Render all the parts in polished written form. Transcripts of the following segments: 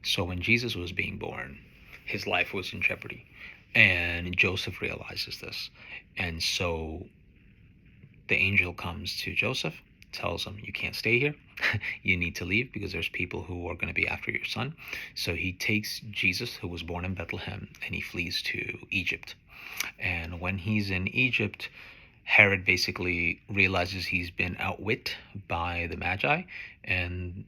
So when Jesus was being born, his life was in jeopardy. And Joseph realizes this. And so the angel comes to Joseph, tells him, you can't stay here. You need to leave because there's people who are going to be after your son. So he takes Jesus, who was born in Bethlehem, and he flees to Egypt. And when he's in Egypt, Herod basically realizes he's been outwit by the Magi, and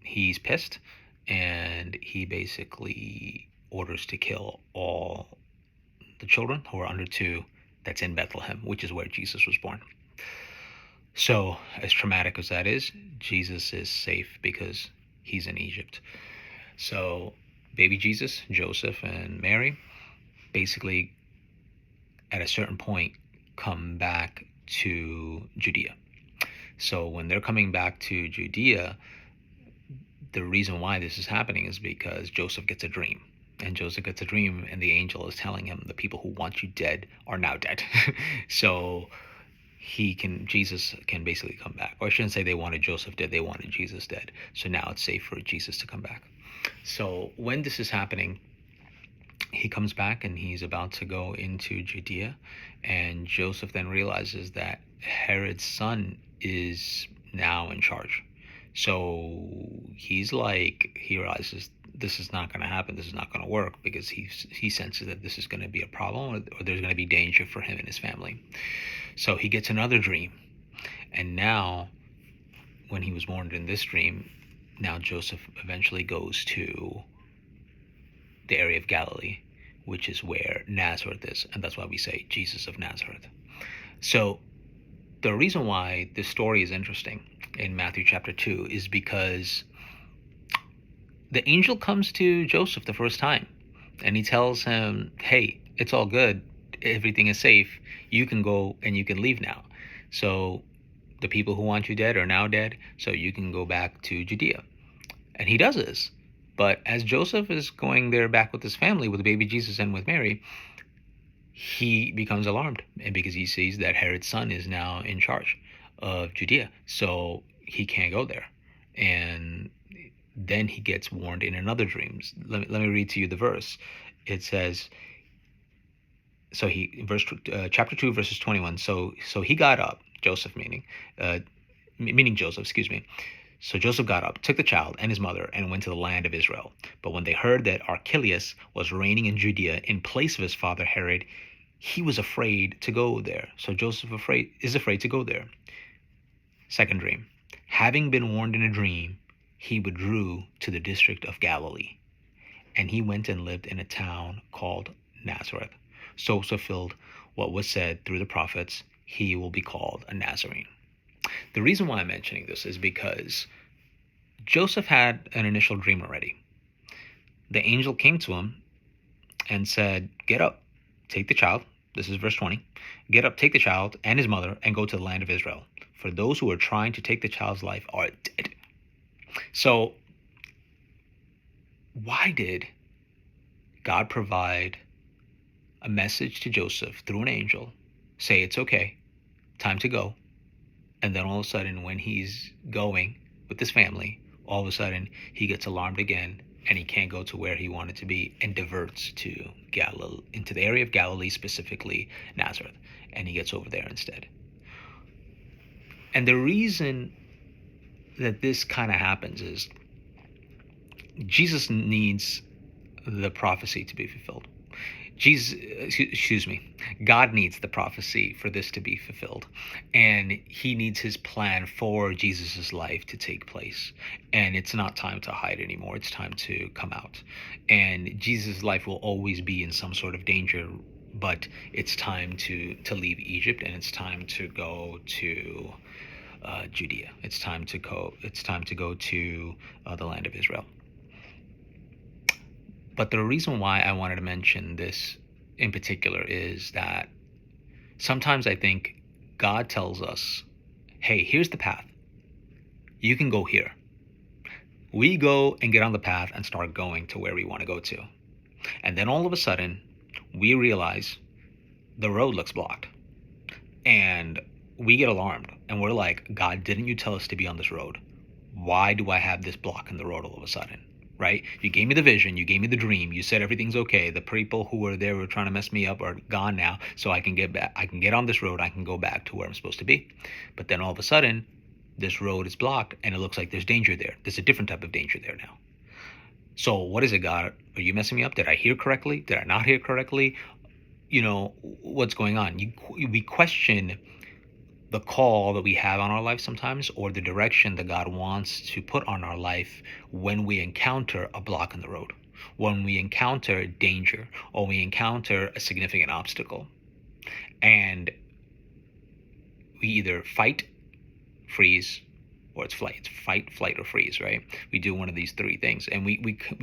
he's pissed, and he basically orders to kill all the children who are under 2 that's in Bethlehem, which is where Jesus was born. So, as traumatic as that is, Jesus is safe because he's in Egypt. So, baby Jesus, Joseph, and Mary basically, at a certain point, come back to Judea. So, when they're coming back to Judea, the reason why this is happening is because Joseph gets a dream. And Joseph gets a dream, and the angel is telling him the people who want you dead are now dead. So Jesus can basically come back. Or I shouldn't say they wanted Joseph dead, they wanted Jesus dead. So now it's safe for Jesus to come back. So when this is happening, he comes back and he's about to go into Judea, and Joseph then realizes that Herod's son is now in charge. So he realizes this is not going to happen, this is not going to work, because he senses that this is going to be a problem, or there's going to be danger for him and his family. So he gets another dream, and now when he was warned in this dream, now Joseph eventually goes to the area of Galilee, which is where Nazareth is, and that's why we say Jesus of Nazareth. So the reason why this story is interesting in Matthew chapter 2 is because the angel comes to Joseph the first time, and he tells him, hey, it's all good, everything is safe, you can go and you can leave now. So the people who want you dead are now dead, so you can go back to Judea. And he does this. But as Joseph is going there back with his family, with the baby Jesus and with Mary, he becomes alarmed, and because he sees that Herod's son is now in charge of Judea, so he can't go there. And then he gets warned in another dream. Let me read to you the verse. It says, so chapter 2, verses 21. So he got up, Joseph meaning Joseph, excuse me. So Joseph got up, took the child and his mother, and went to the land of Israel. But when they heard that Archelaus was reigning in Judea in place of his father Herod, he was afraid to go there. So Joseph is afraid to go there. Second dream. Having been warned in a dream, he withdrew to the district of Galilee, and he went and lived in a town called Nazareth. So fulfilled what was said through the prophets, he will be called a Nazarene. The reason why I'm mentioning this is because Joseph had an initial dream already. The angel came to him and said, get up, take the child. This is verse 20. Get up, take the child and his mother, and go to the land of Israel. For those who are trying to take the child's life are dead. So why did God provide a message to Joseph through an angel, say it's okay, time to go, and then all of a sudden when he's going with his family, all of a sudden he gets alarmed again and he can't go to where he wanted to be, and diverts to Galilee, into the area of Galilee, specifically Nazareth, and he gets over there instead? And the reason that this kind of happens is Jesus needs the prophecy to be fulfilled. God needs the prophecy for this to be fulfilled, and he needs his plan for Jesus's life to take place. And it's not time to hide anymore, it's time to come out. And Jesus' life will always be in some sort of danger, but it's time to leave Egypt, and it's time to go to Judea. It's time to go to the land of Israel. But the reason why I wanted to mention this in particular is that sometimes I think God tells us, hey, here's the path. You can go here. We go and get on the path and start going to where we want to go to. And then all of a sudden, we realize the road looks blocked. And we get alarmed. And we're like, God, didn't you tell us to be on this road? Why do I have this block in the road all of a sudden? right? You gave me the vision, you gave me the dream, you said everything's okay. The people who were there were trying to mess me up are gone now, so I can get back. I can get on this road. I can go back to where I'm supposed to be. But then all of a sudden, this road is blocked, and it looks like there's danger there. There's a different type of danger there now. So what is it, God? Are you messing me up? Did I hear correctly? Did I not hear correctly? What's going on? We question the call that we have on our life sometimes, or the direction that God wants to put on our life when we encounter a block in the road, when we encounter danger, or we encounter a significant obstacle. And we either fight, freeze, or it's flight. It's fight, flight, or freeze, right? We do one of these three things, and we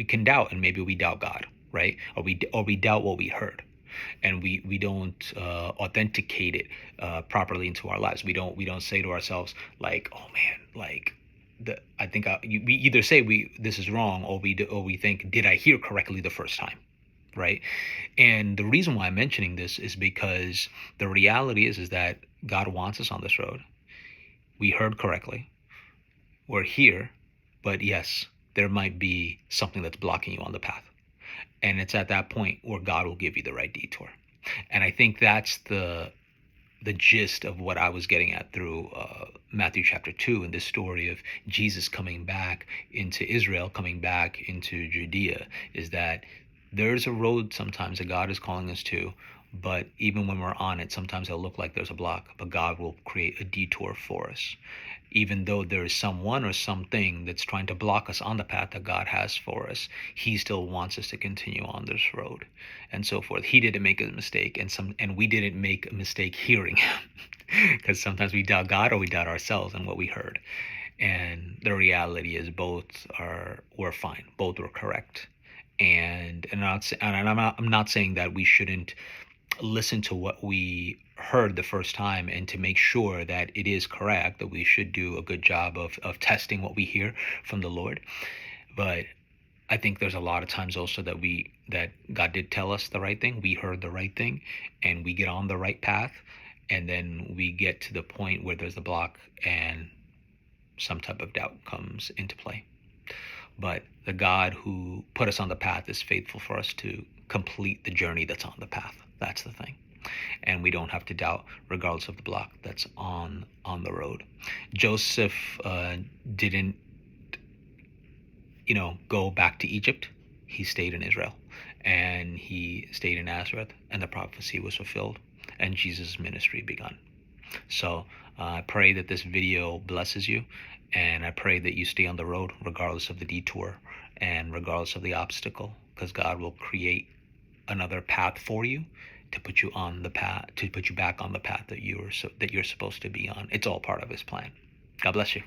can doubt, and maybe we doubt God, right? Or we doubt what we heard, and we don't authenticate it properly into our lives. We don't say to ourselves like, oh man, like we either say this is wrong, or we think, did I hear correctly the first time, right? And the reason why I'm mentioning this is because the reality is that God wants us on this road. We heard correctly. We're here, but yes, there might be something that's blocking you on the path. And it's at that point where God will give you the right detour. And I think that's the gist of what I was getting at through Matthew chapter 2, and this story of Jesus coming back into Israel, coming back into Judea, is that there's a road sometimes that God is calling us to, but even when we're on it, sometimes it'll look like there's a block, but God will create a detour for us. Even though there is someone or something that's trying to block us on the path that God has for us, he still wants us to continue on this road, and so forth. He didn't make a mistake, and we didn't make a mistake hearing him, because sometimes we doubt God or we doubt ourselves and what we heard. And the reality is were fine, both were correct. And I'm not saying that we shouldn't listen to what we heard the first time and to make sure that it is correct, that we should do a good job of testing what we hear from the Lord. But I think there's a lot of times also that God did tell us the right thing, we heard the right thing, and we get on the right path, and then we get to the point where there's a block and some type of doubt comes into play. But the God who put us on the path is faithful for us to complete the journey that's on the path. That's the thing. And we don't have to doubt regardless of the block that's on the road. Joseph didn't go back to Egypt. He stayed in Israel, and he stayed in Nazareth, and the prophecy was fulfilled, and Jesus' ministry begun. So I pray that this video blesses you, and I pray that you stay on the road regardless of the detour and regardless of the obstacle, because God will create another path for you to put you on the path, to put you back on the path that you're supposed to be on. It's all part of his plan. God bless you.